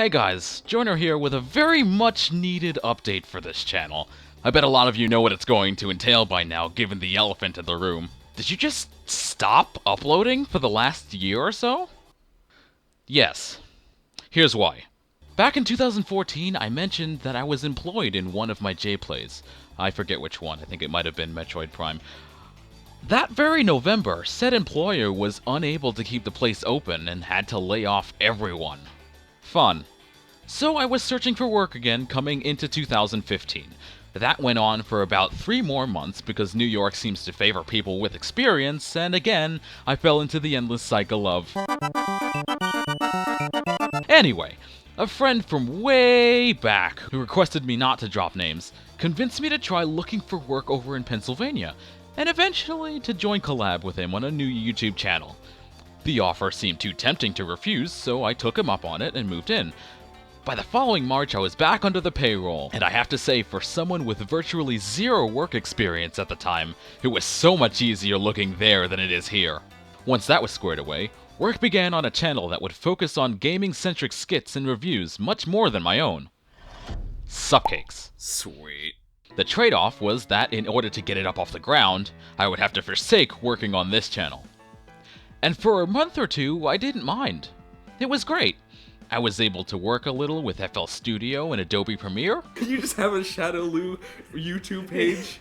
Hey guys, Joiner here with a very much needed update for this channel. I bet a lot of you know what it's going to entail by now, given the elephant in the room. Did you just stop uploading for the last year or so? Yes. Here's why. Back in 2014, I mentioned that I was employed in one of my J-plays. I forget which one, I think it might have been Metroid Prime. That very November, said employer was unable to keep the place open and had to lay off everyone. Fun. So I was searching for work again coming into 2015. That went on for about 3 more months because New York seems to favor people with experience, and again, I fell into the endless cycle of... Anyway, a friend from way back who requested me not to drop names convinced me to try looking for work over in Pennsylvania, and eventually to join collab with him on a new YouTube channel. The offer seemed too tempting to refuse, so I took him up on it and moved in. By the following March, I was back under the payroll, and I have to say, for someone with virtually zero work experience at the time, it was so much easier looking there than it is here. Once that was squared away, work began on a channel that would focus on gaming-centric skits and reviews much more than my own. Supcakes. Sweet. The trade-off was that in order to get it up off the ground, I would have to forsake working on this channel. And for a month or two, I didn't mind. It was great. I was able to work a little with FL Studio and Adobe Premiere. Can you just have a Shadowloo YouTube page?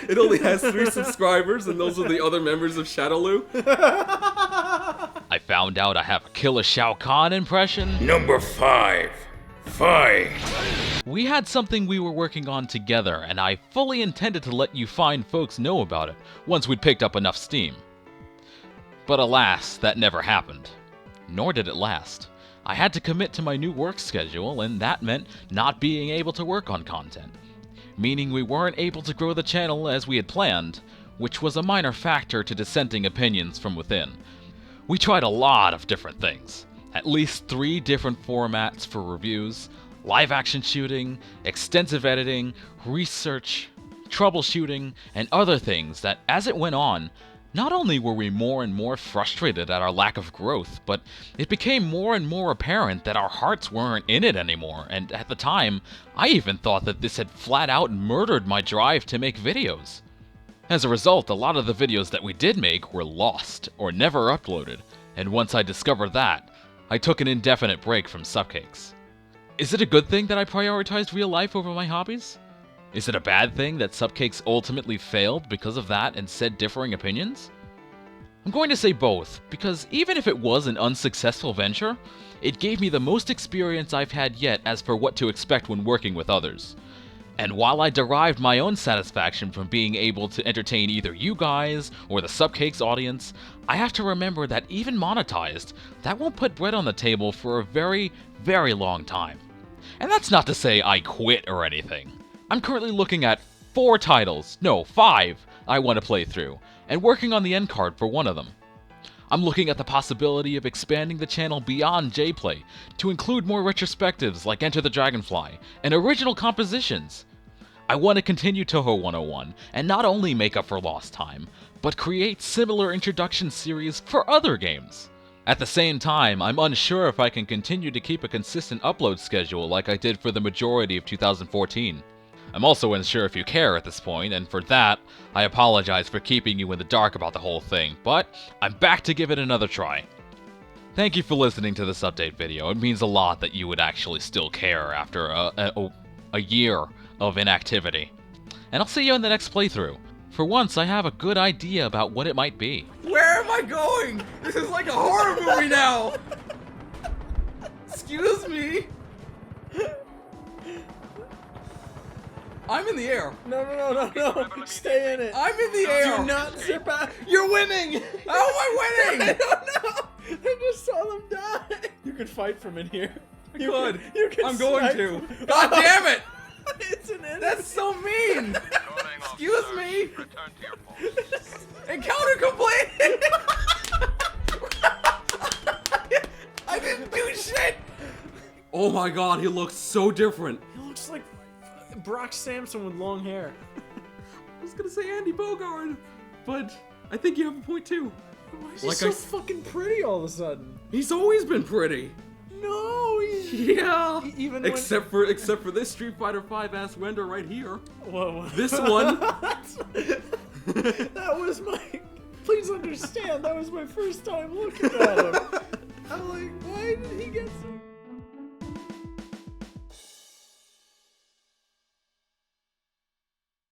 It only has 3 subscribers, and those are the other members of Shadowloo. I found out I have a killer Shao Kahn impression. Number 5. Fight! We had something we were working on together, and I fully intended to let you fine folks know about it once we'd picked up enough steam. But alas, that never happened. Nor did it last. I had to commit to my new work schedule, and that meant not being able to work on content. Meaning we weren't able to grow the channel as we had planned, which was a minor factor to dissenting opinions from within. We tried a lot of different things. At least 3 different formats for reviews, live action shooting, extensive editing, research, troubleshooting, and other things that, as it went on, not only were we more and more frustrated at our lack of growth, but it became more and more apparent that our hearts weren't in it anymore, and at the time, I even thought that this had flat out murdered my drive to make videos. As a result, a lot of the videos that we did make were lost, or never uploaded, and once I discovered that, I took an indefinite break from Supcakes. Is it a good thing that I prioritized real life over my hobbies? Is it a bad thing that Supcakes ultimately failed because of that and said differing opinions? I'm going to say both, because even if it was an unsuccessful venture, it gave me the most experience I've had yet as for what to expect when working with others. And while I derived my own satisfaction from being able to entertain either you guys or the Supcakes audience, I have to remember that even monetized, that won't put bread on the table for a very, very long time. And that's not to say I quit or anything. I'm currently looking at 4 titles, no, 5, I want to play through, and working on the end card for one of them. I'm looking at the possibility of expanding the channel beyond J-Play to include more retrospectives like Enter the Dragonfly and original compositions. I want to continue Touhou 101 and not only make up for lost time, but create similar introduction series for other games. At the same time, I'm unsure if I can continue to keep a consistent upload schedule like I did for the majority of 2014. I'm also unsure if you care at this point, and for that, I apologize for keeping you in the dark about the whole thing, but I'm back to give it another try. Thank you for listening to this update video. It means a lot that you would actually still care after a year of inactivity. And I'll see you in the next playthrough. For once, I have a good idea about what it might be. Where am I going? This is like a horror movie now! Excuse me? I'm in the air. No. Stay in it. I'm in the air. Do not zip out. You're winning. How am I winning? I don't know. I just saw them die. You could fight from in here. You could I'm going snipe. to. God damn it! It's an enemy. That's so mean. Excuse me. Encounter complete. I didn't do shit. Oh my god, he looks so different. He looks like Brock Samson with long hair. I was gonna say Andy Bogard, but I think you have a point too. Why is he so fucking pretty all of a sudden? He's always been pretty. No. Yeah. Even except for this Street Fighter 5 ass render right here. Whoa. This one. That was my. Please understand, that was my first time looking at him. I'm like, why did he get so?